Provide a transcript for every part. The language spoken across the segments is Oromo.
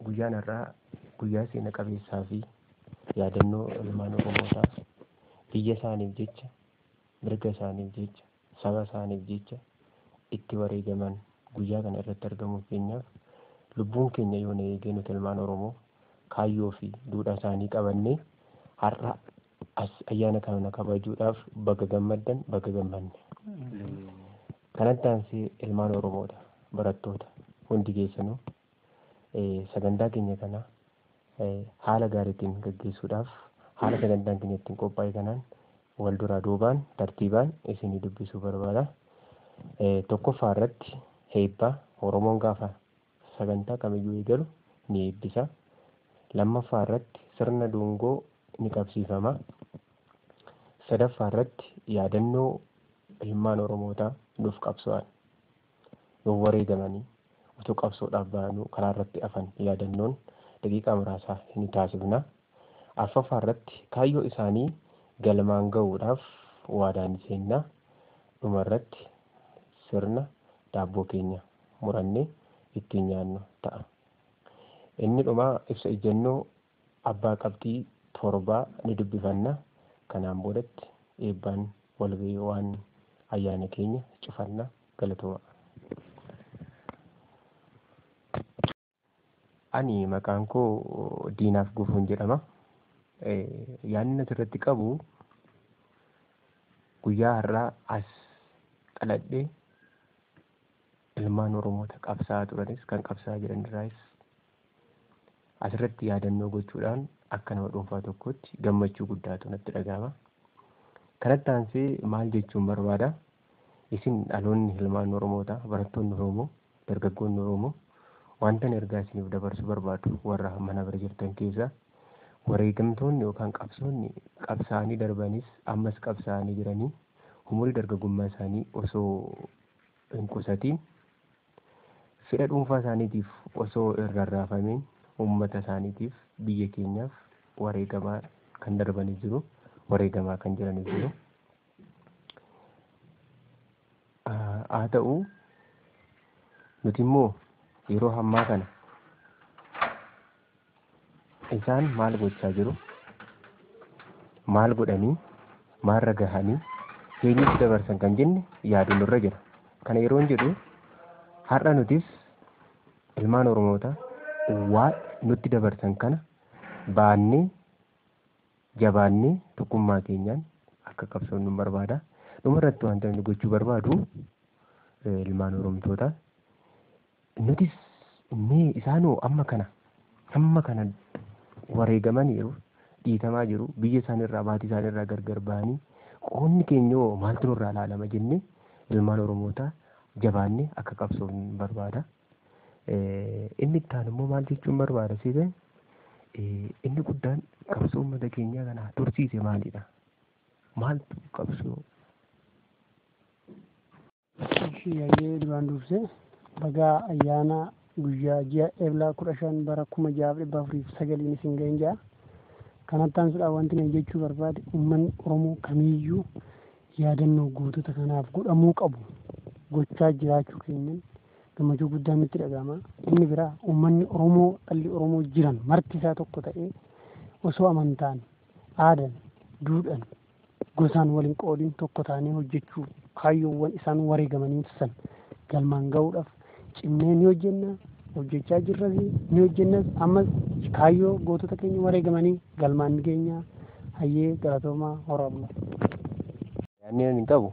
guyyaan irraa guyyaa seena qabeessaa fi yaadannoo ilmaan Oromootaa biyya isaaniif jecha, mirga isaaniif jecha, saba isaaniif jecha itti wareegaman guyyaa kana irratti argamuuf keenyaaf lubbuun keenya yoo na eegee nuti ilmaan Oromoo kaayyoo fi duudhaa isaanii qabannee har'a as ayyaana kana kabajuudhaaf baga gammaddan baga gammanne. Kanatti aansee ilmaan Oromoodha barattoota hundi keessanuu sagantaa keenya kana haala gaariitiin gaggeessuudhaaf haala sagantaan keenya ittiin qophaa'e kanaan wal duraa duubaan tartiibaan isinii dubbisuu barbaada. Tokkoffaa irratti heebbaa Oromoon gaafa sagantaa kamiyyuu eegalu ni eebbisa. Lammaffaa irratti sirna dungoo ni qabsiifama. Sadaffaa irratti yaadannoo ilmaan Oromootaa nuuf qabso'an nuuf wareegamanii otoo qabsoodhaaf baanuu karaa irratti hafan yaadannoon daqiiqaa muraasaa ni taasifna. Arfaffaa irratti kaayyoo isaanii galmaan ga'uudhaaf waadaan seenna. Dhuma irratti sirna daabboo keenya murannee ittiin nyaannu ta'a. Inni dhumaa ibsa ejjennoo abbaa qabxii torbaa ni dubbifanna. Kanaan boodatti eebbaan walgahii waan ayyaana keenya cufanna. Galatooma. Ani maqaan koo Diinaaf Gufuun jedhama. Yaadni asirratti qabu guyyaa har'aa as dhaladhee ilmaan Oromoota qabsaa'aa turanis kan qabsaa'aa jiran irraas asirratti yaadannoo gochuudhaan akka nama dhuunfaa tokkotti gammachuu guddaatu natti dhagahama. Kanatti aansee maal jechuun barbaada? Isin dhaloonni ilmaan Oromootaa, barattoonni Oromoo, dargaggoonni Oromoo wanta ergaa isiniif dabarsuu barbaadu warra mana bira jirtan keessaa wareegamtoonni yookaan qabsoonni qabsaa'anii darbanis ammas qabsaa'anii jiranii umurii dargaggummaa isaanii osoo hin qusatiin fedha dhuunfaa isaaniitiif osoo hin rarraafamiin uummata isaaniitiif biyya keenyaaf wareegamaa kan darbanii jiru, wareegamaa kan jiranii jiru. Haa ta'u nuti immoo yeroo ammaa kana isaan maal gochaa jiru? Maal godhanii? Maalirra gahanii? Eenyutti dabarsan kan jenne yaaduu nurra jira. Kana yeroo jedhu har'a nutis ilmaan Oromootaa waan nutti dabarsan kana baannee jabaannee tokkummaa keenyaan akka qabsoofnu barbaada. Dhuma irratti wanta inni gochuu barbaadu ilmaan Oromootaa nutis mee isaanoo amma kana wareegamaniiru dhiitamaa jiru biyya isaaniirraa maatii isaaniirraa gargar ba'anii qoonni keenya maaltu nurraa ilaalama jennee ilmaan Oromootaa jabaannee akka qabsoofnu barbaada. Inni itti aanu immoo maal jechuun barbaada seetan inni guddaan qabsoo uummata keenyaa kana tursiise maalidha? Maaltu qabsoo? Yaayee duraan dursee bagaa ayyaana guyyaa ji'a eeblaa 15 bara 1409 isin ga'een jira. Kanatti aansuudhaan wanti ani jechuu barbaade uummanni Oromoo kamiiyyuu yaadannoo gootota kanaaf godhamuu qabu gochaa jiraachuu keenyan gammachuu guddaan nutti dhagahama. Inni biraa uummanni Oromoo dhalli Oromoo jiran marti isaa tokko ta'ee osoo amantaan, aadaan, duudhaan, gosaan waliin qoodiin tokko taanee hojjechuu kaayyoowwan isaan wareegamanii san galmaan ga'uudhaaf cimnee ni hojjenna, hojjechaa jirras ni hojjennas. Ammas kaayyoo gootota keenya wareegamanii galmaan keenya hayyee galatoomaa horaa bula. Yaadni ani qabu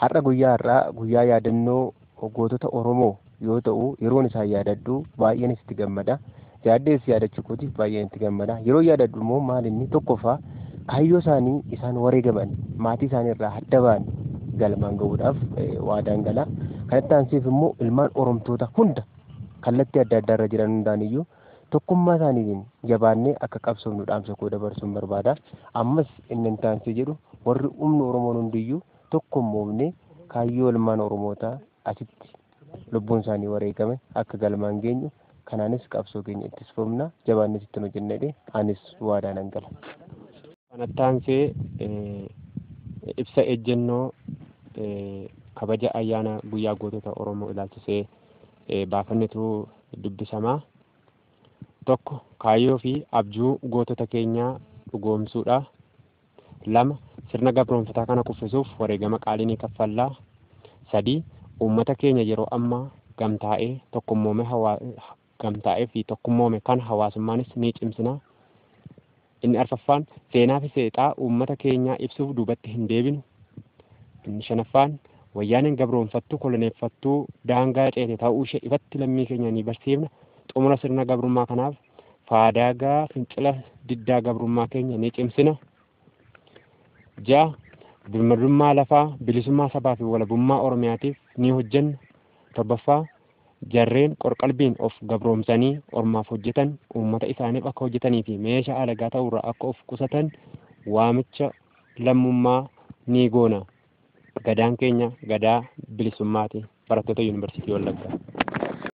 har'a guyyaa yaadannoo gootota Oromoo yoo ta'u yeroon isaan yaadadhu baay'een itti gammada. Yaaddees yaadachuu kootiif baay'een itti gammada. Yeroo yaadadhu immoo maal inni tokkoffaa kaayyoo isaanii isaan wareegaman maatii isaaniirraa adda ba'an galmaan ga'uudhaaf waadaan gala. Kanatti aanseef immoo ilmaan Oromtoota hunda kallattii adda addaarra jiran hundaaniyyuu tokkummaa isaaniitiin jabaannee akka qabsoofnu dhaamsa koo dabarsuun barbaada. Ammas inni itti aansee jedhu warri humni Oromoon hundiyyuu tokkummoofnee kaayyoo ilmaan Oromootaa asitti lubbuun isaanii wareegame akka galmaan geenyu kanaanis qabsoo keenya itti fufna jabaannis itti hojjennee anis waadaan nan gala. Kanatti aansee ibsa ejjennoo kabaja ayyaana guyyaa gootota Oromoo ilaalchisee baafannetu dubbisamaa. 1 kaayyoo fi abjuu gootota keenyaa dhugoomsuudha. 2 sirna gabroonfataa kana kuffisuuf wareegama qaalii ni kaffallaa. 3 uummata keenya yeroo ammaa gamtaa'ee fi tokkummoome kan hawaasummaanis ni cimsina. Inni 4ffaan seenaa fi seexaa uummata keenyaa ibsuuf duubatti hin deebinu. Inni 5ffaan wayyaaneen gabroonfattuu koloneeffattuu daangaa ceete ta'uu ishee ifatti lammii keenya ni barsiifna. Xumura sirna gabrummaa kanaaf faadaagaa fincila diddaa gabrummaa keenya ni cimsina. 6 birmadummaa lafaa bilisummaa sabaa fi walabummaa Oromiyaatiif ni hojjenna. 7ffaa jarreen qorqalbiin of gabroomsanii ormaaf hojjetan uummata isaaniif akka hojjetanii fi meeshaa alagaa ta'urraa akka of qusatan waamicha lammummaa ni goona. Gadaan keenya gadaa bilisummaati. Barattoota Yuunivarsiitii Wallaggaa.